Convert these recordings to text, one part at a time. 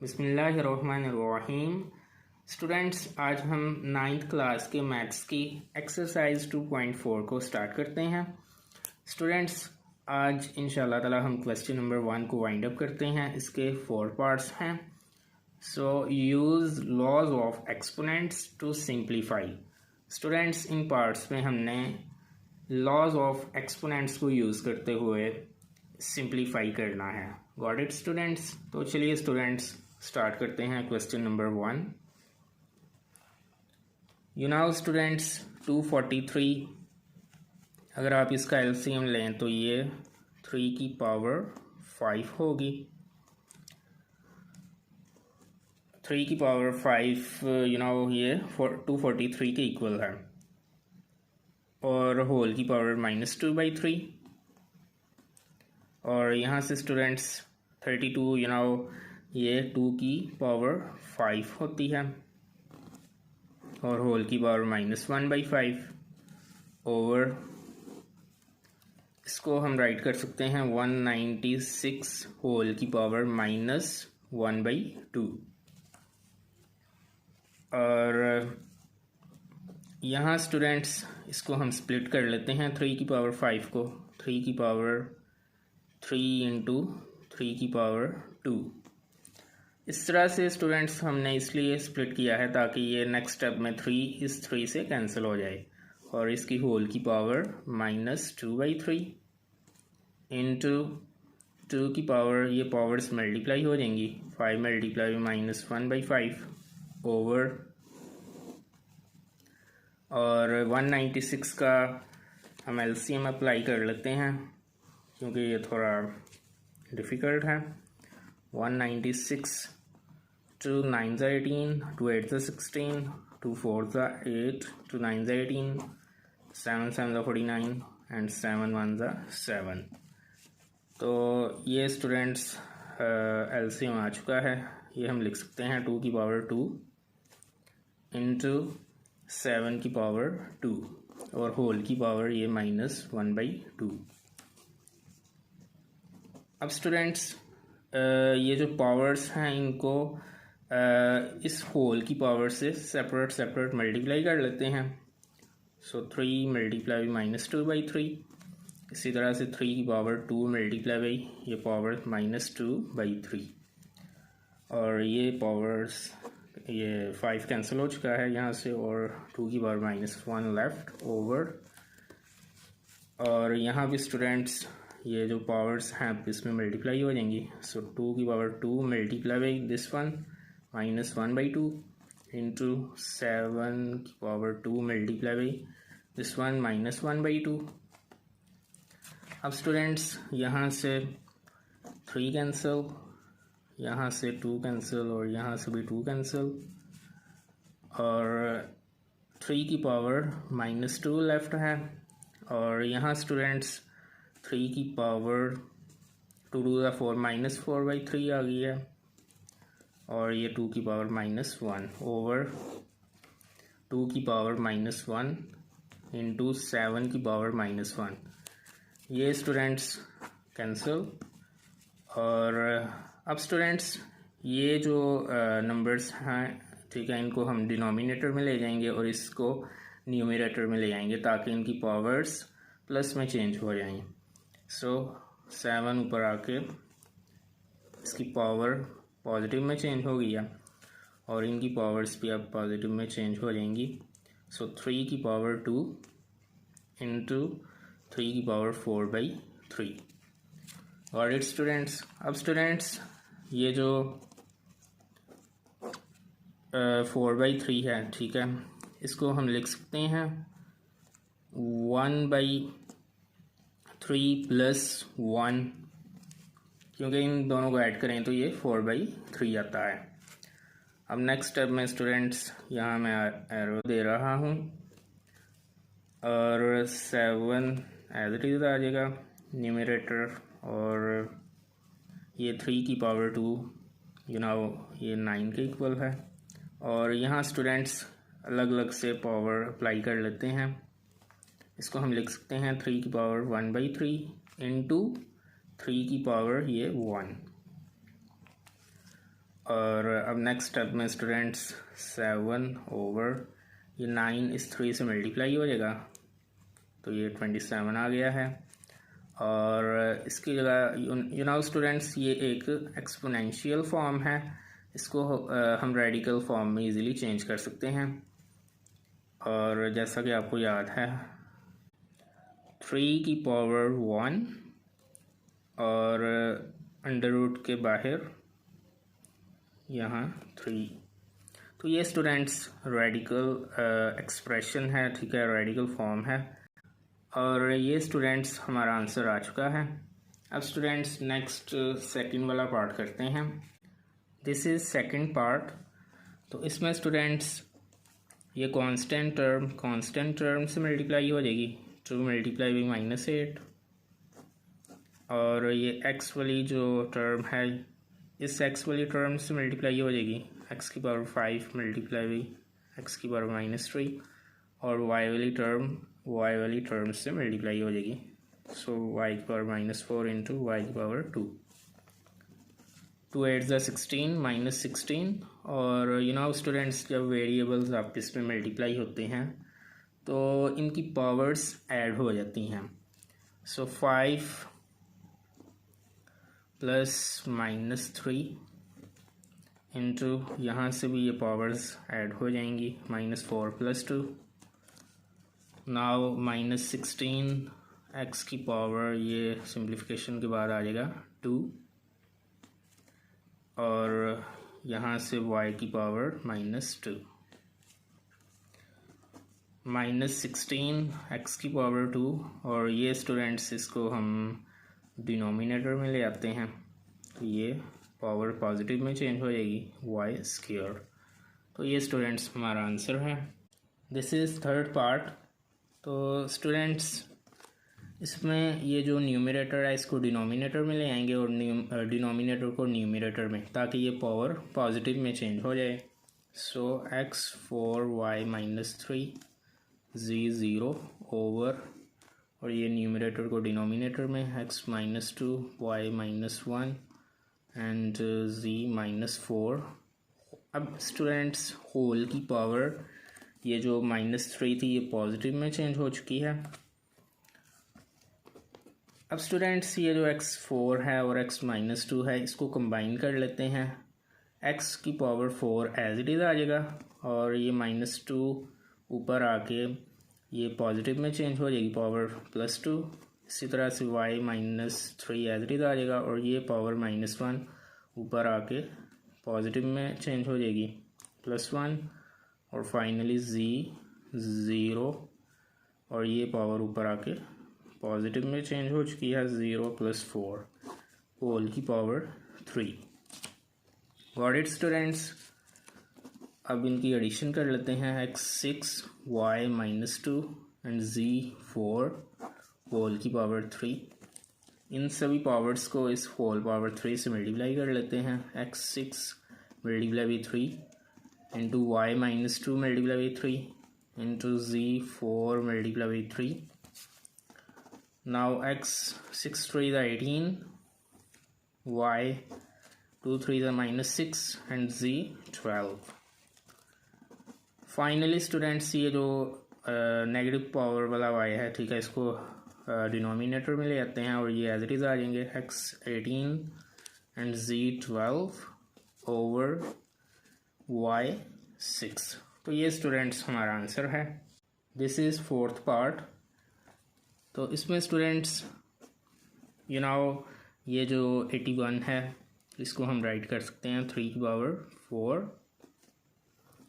बिस्मिल्लाहिर्रहमानिर्रहीम। स्टूडेंट्स, आज हम 9th क्लास के मैथ्स की एक्सरसाइज 2.4 को स्टार्ट करते हैं। स्टूडेंट्स, आज इंशाल्लाह ताला हम क्वेश्चन नंबर 1 को वाइंड अप करते हैं। इसके 4 पार्ट्स हैं। So use laws of exponents to simplify. Students, इन पार्ट्स में हमने लॉज ऑफ एक्सपोनेंट्स को यूज़ करते हुए सिंप्लीफाई करना है। Got it students? तो चलिए स्टूडेंट्स स्टार्ट करते हैं question number 1। You now students 243, अगर आप इसका एलसीएम लें तो ये 3 की पावर 5 होगी। 3 की पावर 5 ये 243 के इक्वल है, और होल की पावर -2/3। और यहाँ से स्टूडेंट्स 32 ये 2 की पावर 5 होती है, और होल की पावर -1/5 ओवर, इसको हम राइट कर सकते हैं 196 होल की पावर -1/2। और यहाँ स्टूडेंट्स इसको हम स्प्लिट कर लेते हैं 3 की पावर 5 को। 3 की पावर 3 इंटू 3 की पावर 2। इस तरह से स्टूडेंट्स हमने इसलिए स्प्लिट किया है ताकि ये नेक्स्ट स्टेप में 3 इस 3 से कैंसिल हो जाए, और इसकी होल की पावर -2/3 इंटू 2 की पावर, ये पावर्स मल्टीप्लाई हो जाएंगी, 5 मल्टीप्लाई -1/5 ओवर, और 196 का हम एलसीएम अप्लाई कर लेते हैं क्योंकि ये थोड़ा डिफ़िकल्ट है। 196 2 9 18, 2 8 16, 2 4 8, 2 9 18, 7 7 49 एंड 7 1 7। तो ये स्टूडेंट्स एलसीएम आ चुका है। ये हम लिख सकते हैं 2 की पावर 2 इंटू 7 की पावर 2, और होल की पावर ये -1/2। अब स्टूडेंट्स ये जो पावर्स हैं इनको इस होल की पावर से सेपरेट मल्टीप्लाई कर लेते हैं। सो 3 मल्टीप्लाई -2/3, इसी तरह से 3 की पावर 2 मल्टीप्लाई बाई ये पावर -2/3, और ये पावर्स ये 5 कैंसिल हो चुका है यहाँ से, और 2 की पावर -1 लेफ्ट ओवर। और यहाँ भी स्टूडेंट्स ये जो पावर्स हैं इसमें मल्टीप्लाई हो जाएंगी। सो 2 की power 2 multiply by this one -1/2 into 7 की power 2 multiply by this one -1/2। अब स्टूडेंट्स यहाँ से 3 कैंसिल, यहाँ से 2 कैंसिल, और यहाँ से भी 2 कैंसिल, और 3 की पावर -2 लेफ्ट है। और यहाँ स्टूडेंट्स 3 की पावर 2 टू द 4 -4/3 आ गई है, और ये 2 की पावर -1 ओवर 2 की पावर -1 इंटू 7 की पावर -1। ये स्टूडेंट्स कैंसिल। और अब स्टूडेंट्स ये जो नंबर्स हैं, ठीक है, इनको हम डिनोमिनेटर में ले जाएंगे और इसको न्यूमरेटर में ले जाएंगे ताकि इनकी पावर्स प्लस में चेंज हो जाएंगी। सो 7 ऊपर आके इसकी पावर पॉजिटिव में चेंज हो गई है, और इनकी पावर्स भी अब पॉजिटिव में चेंज हो जाएंगी। सो 3 की पावर 2 इंटू 3 की पावर 4/3। Got it students? अब स्टूडेंट्स ये जो 4/3 है, ठीक है, इसको हम लिख सकते हैं 1/3 + 1, क्योंकि इन दोनों को ऐड करें तो ये 4/3 आता है। अब नेक्स्ट स्टेप में स्टूडेंट्स यहाँ मैं एरो दे रहा हूँ, और 7 एज इट इज़ आ जाएगा न्यूमरेटर, और ये 3 की पावर 2 ये 9 के इक्वल है। और यहाँ स्टूडेंट्स अलग अलग से पावर अप्लाई कर लेते हैं। इसको हम लिख सकते हैं 3 की पावर 1/3 इंटू 3 की पावर ये 1, और अब नेक्स्ट स्टेप में स्टूडेंट्स 7 ओवर ये 9 इस 3 से मल्टीप्लाई हो जाएगा, तो ये 27 आ गया है। और इसकी जगह यू नो स्टूडेंट्स ये एक एक्सपोनेंशियल फॉर्म है, इसको हम रेडिकल फॉर्म में इजीली चेंज कर सकते हैं। और जैसा कि आपको याद है 3 की पावर 1 और अंडर रूट के बाहर यहाँ 3, तो ये स्टूडेंट्स रेडिकल एक्सप्रेशन है, ठीक है, रेडिकल फॉर्म है। और ये स्टूडेंट्स हमारा आंसर आ चुका है। अब स्टूडेंट्स नेक्स्ट सेकंड वाला पार्ट करते हैं। This is second part. तो इसमें स्टूडेंट्स ये कांस्टेंट टर्म से मल्टीप्लाई हो जाएगी, 2 मल्टीप्लाई बाई -8, और ये x वाली जो टर्म है इस x वाली टर्म से मल्टीप्लाई हो जाएगी, x की पावर 5 मल्टीप्लाई बाई x की पावर -3, और y वाली टर्म से मल्टीप्लाई हो जाएगी, सो y की पावर -4 इंटू y की पावर 2, 2 8 ज़ा 16 -16। और यू नो स्टूडेंट्स जब वेरिएबल्स आपस में मल्टीप्लाई होते हैं तो इनकी पावर्स ऐड हो जाती हैं, सो 5 प्लस -3 इंटू यहाँ से भी ये पावर्स ऐड हो जाएंगी, -4 प्लस 2, नाउ -16 x की पावर ये सिंप्लीफिकेशन के बाद आ जाएगा 2, और यहाँ से y की पावर -2, -16 x की पावर 2, और ये स्टूडेंट्स इसको हम डिनोमिनेटर में ले आते हैं, तो ये पावर पॉजिटिव में चेंज हो जाएगी, y²। तो ये स्टूडेंट्स हमारा आंसर है। This is third part. तो स्टूडेंट्स इसमें ये जो न्यूमरेटर है इसको डिनोमिनेटर में ले आएंगे और डिनोमिनेटर को न्यूमरेटर में, ताकि ये पावर पॉजिटिव में चेंज हो जाए। सो x 4y -3 z 0 ओवर, और ये न्यूमरेटर को डिनोमिनेटर में x -2 y -1 एंड z -4। अब स्टूडेंट्स होल की पावर ये जो -3 थी ये पॉजिटिव में चेंज हो चुकी है। अब स्टूडेंट्स ये जो x4 है और x -2 है इसको कंबाइन कर लेते हैं, x की पावर 4 एज इट इज़ आ जाएगा, और ये -2 ऊपर आके ये पॉजिटिव में चेंज हो जाएगी, पावर +2। इसी तरह से y -3 एज इट इज़ आ जाएगा, और ये पावर -1 ऊपर आके पॉजिटिव में चेंज हो जाएगी, +1, और फाइनली z 0, और ये पावर ऊपर आके पॉजिटिव में चेंज हो चुकी है, 0 + 4 होल की पावर 3। Got it students. अब इनकी एडिशन कर लेते हैं, x6 y -2 and z 4 whole की पावर 3। इन सभी पावर्स को इस होल पावर 3 से मल्टीप्लाई कर लेते हैं, x6 multiply by 3 into y -2 multiply by 3 into z 4 multiply by 3। Now x 6 3 is 18, y 2 3 is -6 and z 12। Finally students ये जो नेगेटिव पावर वाला y है, ठीक है, इसको डिनोमिनेटर में ले आते हैं और ये एज इट इज़ आ जाएंगे, x 18 and z 12 over y 6। तो ये स्टूडेंट्स हमारा आंसर है। This is fourth part. तो इसमें स्टूडेंट्स यू नो ये जो 81 है इसको हम राइट कर सकते हैं 3 की पावर 4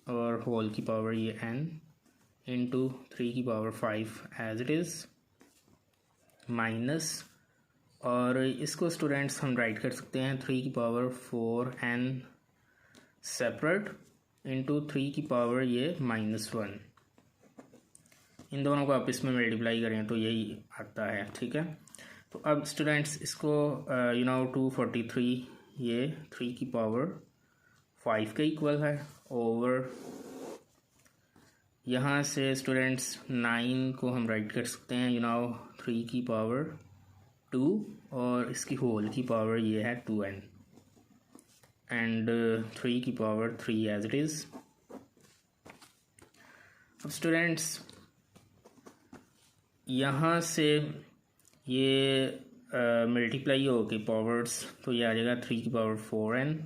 और होल की पावर ये n इंटू 3 की power 5 as it is minus, और इसको स्टूडेंट्स हम राइट कर सकते हैं 3 की पावर 4n सेपरेट इंटू 3 की पावर ये -1। इन दोनों को आपस में मल्टीप्लाई करें तो यही आता है, ठीक है। तो अब स्टूडेंट्स इसको 243 ये 3 की पावर 5 के इक्वल है ओवर, यहाँ से स्टूडेंट्स 9 को हम राइट कर सकते हैं 3 की पावर 2 और इसकी होल की पावर ये है 2n। एंड 3 की पावर 3 एज इट इज़। अब स्टूडेंट्स यहाँ से ये मल्टीप्लाई हो के पावर्स, तो ये आ जाएगा 3 की पावर 4n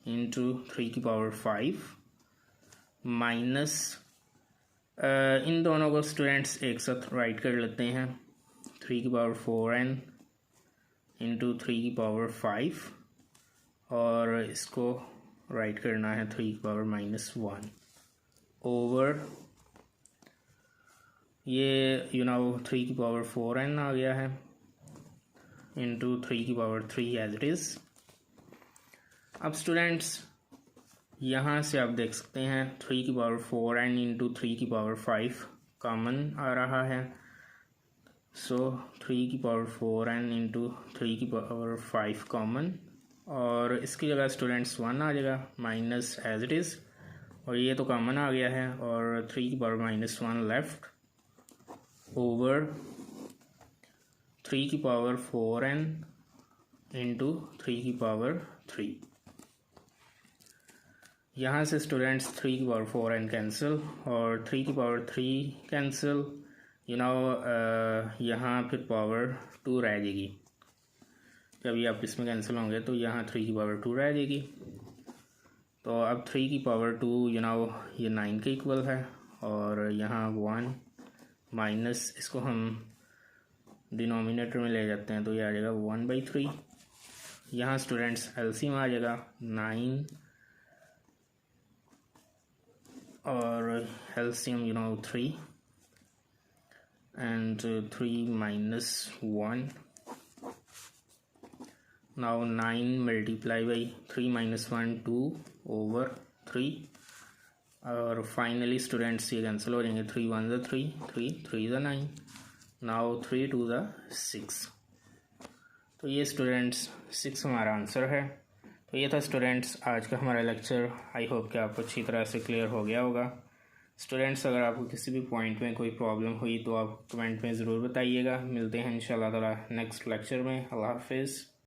इंटू 3 की पावर 5 माइनस इन दोनों को स्टूडेंट्स एक साथ राइट कर लेते हैं, 3 की पावर 4n इंटू 3 की पावर 5 और इसको राइट करना है 3 की पावर -1 ओवर ये 3 की पावर 4n आ गया है इंटू 3 की पावर 3 एज इट इज़। अब स्टूडेंट्स यहाँ से आप देख सकते हैं 3 की पावर 4n इंटू 3 की पावर 5 कॉमन आ रहा है, सो 3 की पावर 4n इंटू 3 की पावर 5 कॉमन, और इसकी जगह स्टूडेंट्स 1 आ जाएगा माइनस एज इट इज़, और ये तो कॉमन आ गया है, और 3 की पावर -1 लेफ्ट ओवर 3 की पावर 4n इंटू 3 की पावर 3। यहाँ से स्टूडेंट्स 3 की पावर 4n कैंसिल और 3 की पावर 3 कैंसिल, यहाँ फिर पावर 2 रह जाएगी। जब ये आप इसमें कैंसिल होंगे तो यहाँ 3 की पावर 2 रह जाएगी। तो अब 3 की पावर 2 ये 9 के इक्वल है, और यहाँ 1 माइनस इसको हम डिनोमिनेटर में ले जाते हैं तो ये आ जाएगा 1/3। यहाँ स्टूडेंट्स एलसीएम आ जाएगा 9 और LCM 3 and 3 -1। Now 9 multiply by 3 -1 2 over 3, और फाइनली स्टूडेंट्स ये कैंसिल हो जाएंगे, 3 1 ज़ा 3, 3 3 ज़ा 9, नाउ 3 2 ज़ा 6। तो ये स्टूडेंट्स 6 हमारा आंसर है। तो ये था स्टूडेंट्स आज का हमारा लेक्चर। आई होप कि आपको अच्छी तरह से क्लियर हो गया होगा। स्टूडेंट्स अगर आपको किसी भी पॉइंट में कोई प्रॉब्लम हुई तो आप कमेंट में ज़रूर बताइएगा। मिलते हैं इंशाल्लाह ताला नेक्स्ट लेक्चर में। अल्लाह हाफिज़।